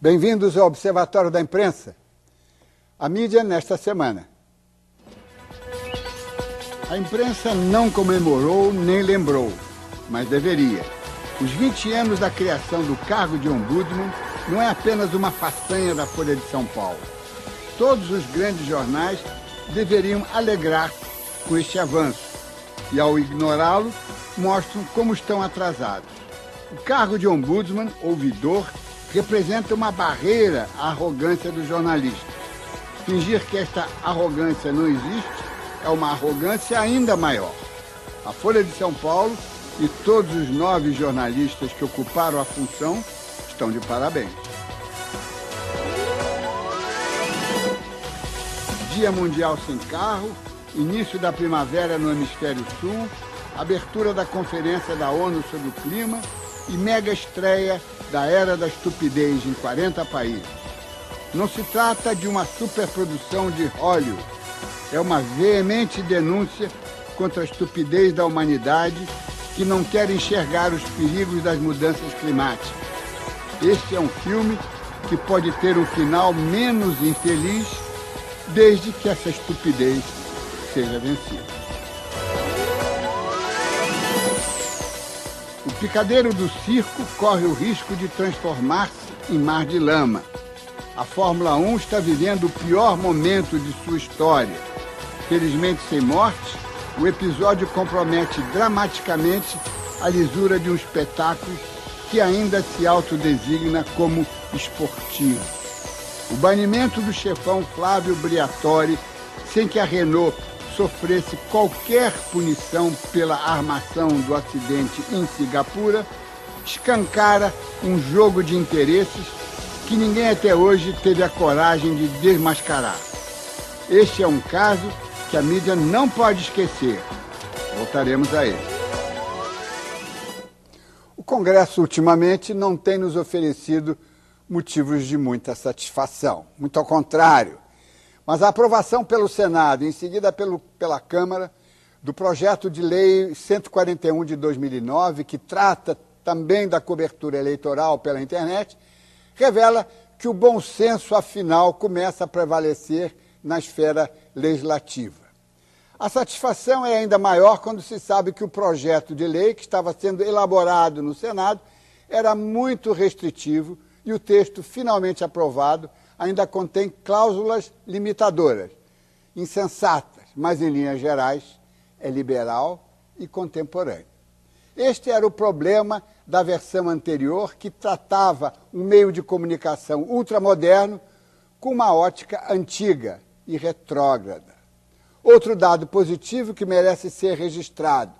Bem-vindos ao Observatório da Imprensa. A mídia nesta semana. A imprensa não comemorou nem lembrou, mas deveria. Os 20 anos da criação do cargo de ombudsman não é apenas uma façanha da Folha de São Paulo. Todos os grandes jornais deveriam alegrar-se com este avanço e, ao ignorá-lo, mostram como estão atrasados. O cargo de ombudsman, ouvidor, representa uma barreira à arrogância do jornalista. Fingir que esta arrogância não existe é uma arrogância ainda maior. A Folha de São Paulo e todos os 9 jornalistas que ocuparam a função estão de parabéns. Dia Mundial Sem Carro, início da primavera no Hemisfério Sul, abertura da Conferência da ONU sobre o Clima e mega estreia da Era da Estupidez em 40 países. Não se trata de uma superprodução de Hollywood, é uma veemente denúncia contra a estupidez da humanidade que não quer enxergar os perigos das mudanças climáticas. Este é um filme que pode ter um final menos infeliz desde que essa estupidez seja vencida. O picadeiro do circo corre o risco de transformar-se em mar de lama. A Fórmula 1 está vivendo o pior momento de sua história. Felizmente sem mortes, o episódio compromete dramaticamente a lisura de um espetáculo que ainda se autodesigna como esportivo. O banimento do chefão Flávio Briatore, sem que a Renault sofresse qualquer punição pela armação do acidente em Cingapura, escancara um jogo de interesses que ninguém até hoje teve a coragem de desmascarar. Este é um caso que a mídia não pode esquecer. Voltaremos a ele. O Congresso, ultimamente, não tem nos oferecido motivos de muita satisfação. Muito ao contrário. Mas a aprovação pelo Senado, em seguida pela Câmara, do projeto de lei 141 de 2009, que trata também da cobertura eleitoral pela internet, revela que o bom senso, afinal, começa a prevalecer na esfera legislativa. A satisfação é ainda maior quando se sabe que o projeto de lei que estava sendo elaborado no Senado era muito restritivo e o texto finalmente aprovado ainda contém cláusulas limitadoras, insensatas, mas em linhas gerais é liberal e contemporâneo. Este era o problema da versão anterior, que tratava um meio de comunicação ultramoderno com uma ótica antiga e retrógrada. Outro dado positivo que merece ser registrado.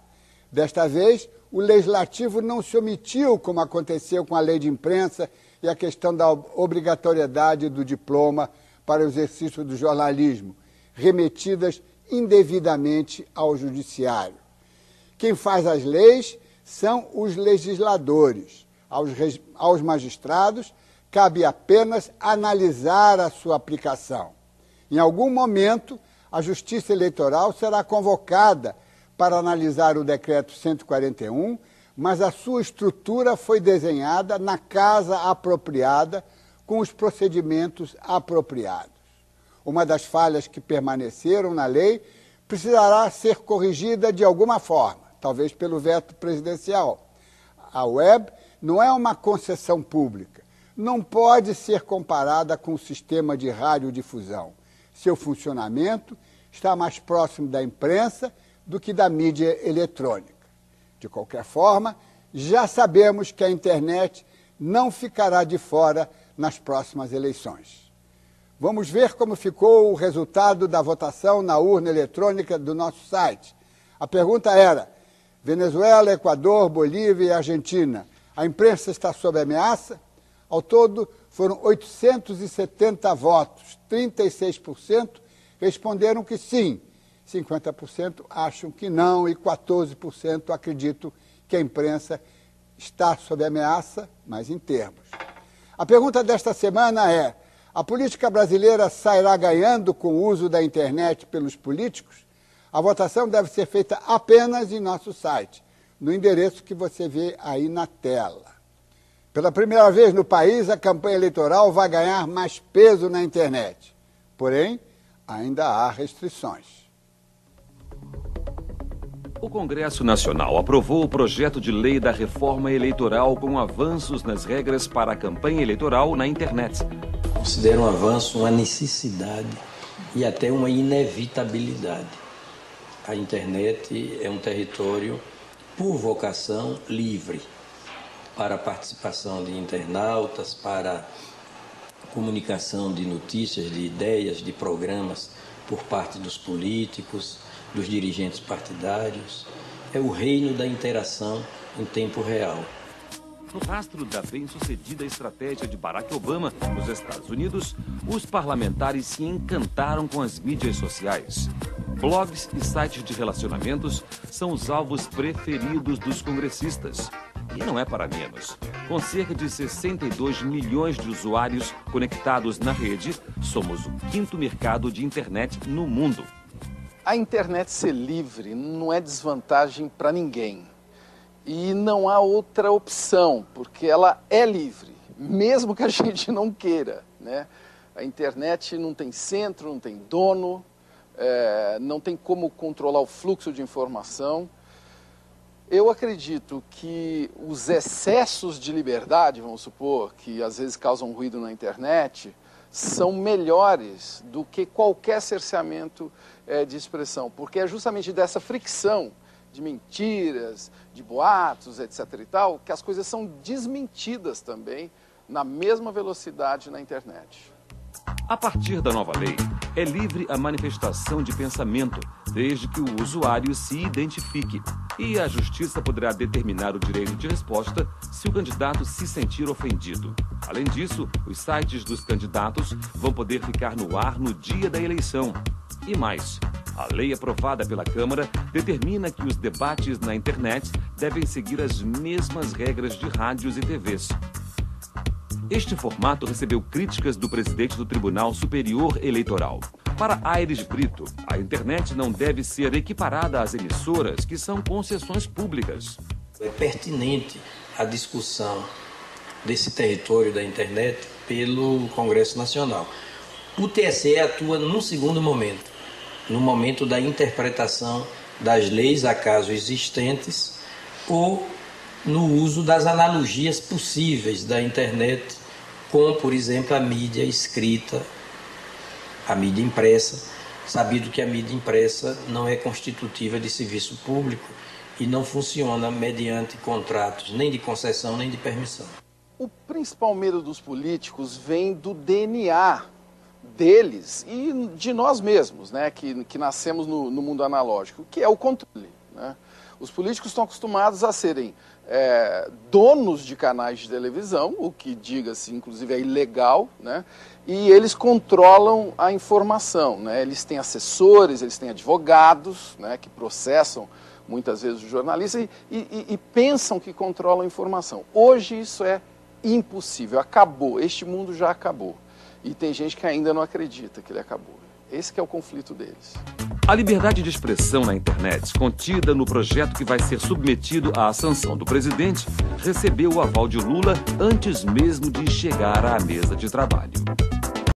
Desta vez, o Legislativo não se omitiu, como aconteceu com a lei de imprensa e a questão da obrigatoriedade do diploma para o exercício do jornalismo, remetidas indevidamente ao Judiciário. Quem faz as leis são os legisladores. Aos magistrados cabe apenas analisar a sua aplicação. Em algum momento, a Justiça Eleitoral será convocada para analisar o Decreto 141, mas a sua estrutura foi desenhada na casa apropriada, com os procedimentos apropriados. Uma das falhas que permaneceram na lei precisará ser corrigida de alguma forma, talvez pelo veto presidencial. A web não é uma concessão pública, não pode ser comparada com o sistema de radiodifusão. Seu funcionamento está mais próximo da imprensa do que da mídia eletrônica. De qualquer forma, já sabemos que a internet não ficará de fora nas próximas eleições. Vamos ver como ficou o resultado da votação na urna eletrônica do nosso site. A pergunta era: Venezuela, Equador, Bolívia e Argentina, a imprensa está sob ameaça? Ao todo, foram 870 votos, 36% responderam que sim, 50% acham que não e 14% acreditam que a imprensa está sob ameaça, mas em termos. A pergunta desta semana é: a política brasileira sairá ganhando com o uso da internet pelos políticos? A votação deve ser feita apenas em nosso site, no endereço que você vê aí na tela. Pela primeira vez no país, a campanha eleitoral vai ganhar mais peso na internet. Porém, ainda há restrições. O Congresso Nacional aprovou o projeto de lei da reforma eleitoral com avanços nas regras para a campanha eleitoral na internet. Considero um avanço uma necessidade e até uma inevitabilidade. A internet é um território, por vocação, livre para a participação de internautas, para comunicação de notícias, de ideias, de programas por parte dos políticos, dos dirigentes partidários. É o reino da interação em tempo real. No rastro da bem-sucedida estratégia de Barack Obama nos Estados Unidos, os parlamentares se encantaram com as mídias sociais. Blogs e sites de relacionamentos são os alvos preferidos dos congressistas. E não é para menos. Com cerca de 62 milhões de usuários conectados na rede, somos o 5º mercado de internet no mundo. A internet ser livre não é desvantagem para ninguém. E não há outra opção, porque ela é livre, mesmo que a gente não queira, né? A internet não tem centro, não tem dono, não tem como controlar o fluxo de informação. Eu acredito que os excessos de liberdade, vamos supor, que às vezes causam ruído na internet, são melhores do que qualquer cerceamento de expressão, porque é justamente dessa fricção de mentiras, de boatos, etc. e tal, que as coisas são desmentidas também na mesma velocidade na internet. A partir da nova lei, é livre a manifestação de pensamento, desde que o usuário se identifique. E a Justiça poderá determinar o direito de resposta se o candidato se sentir ofendido. Além disso, os sites dos candidatos vão poder ficar no ar no dia da eleição. E mais, a lei aprovada pela Câmara determina que os debates na internet devem seguir as mesmas regras de rádios e TVs. Este formato recebeu críticas do presidente do Tribunal Superior Eleitoral. Para Aires Brito, a internet não deve ser equiparada às emissoras, que são concessões públicas. É pertinente a discussão desse território da internet pelo Congresso Nacional. O TSE atua num segundo momento, no momento da interpretação das leis acaso existentes ou no uso das analogias possíveis da internet com, por exemplo, a mídia escrita, a mídia impressa, sabido que a mídia impressa não é constitutiva de serviço público e não funciona mediante contratos nem de concessão nem de permissão. O principal medo dos políticos vem do DNA deles e de nós mesmos, né, que nascemos no mundo analógico, que é o controle, né? Os políticos estão acostumados a serem donos de canais de televisão, o que, diga-se, inclusive é ilegal, né? E eles controlam a informação, né? Eles têm assessores, eles têm advogados, né, que processam muitas vezes os jornalistas e pensam que controlam a informação. Hoje isso é impossível, acabou, este mundo já acabou. E tem gente que ainda não acredita que ele acabou. Esse que é o conflito deles. A liberdade de expressão na internet, contida no projeto que vai ser submetido à sanção do presidente, recebeu o aval de Lula antes mesmo de chegar à mesa de trabalho.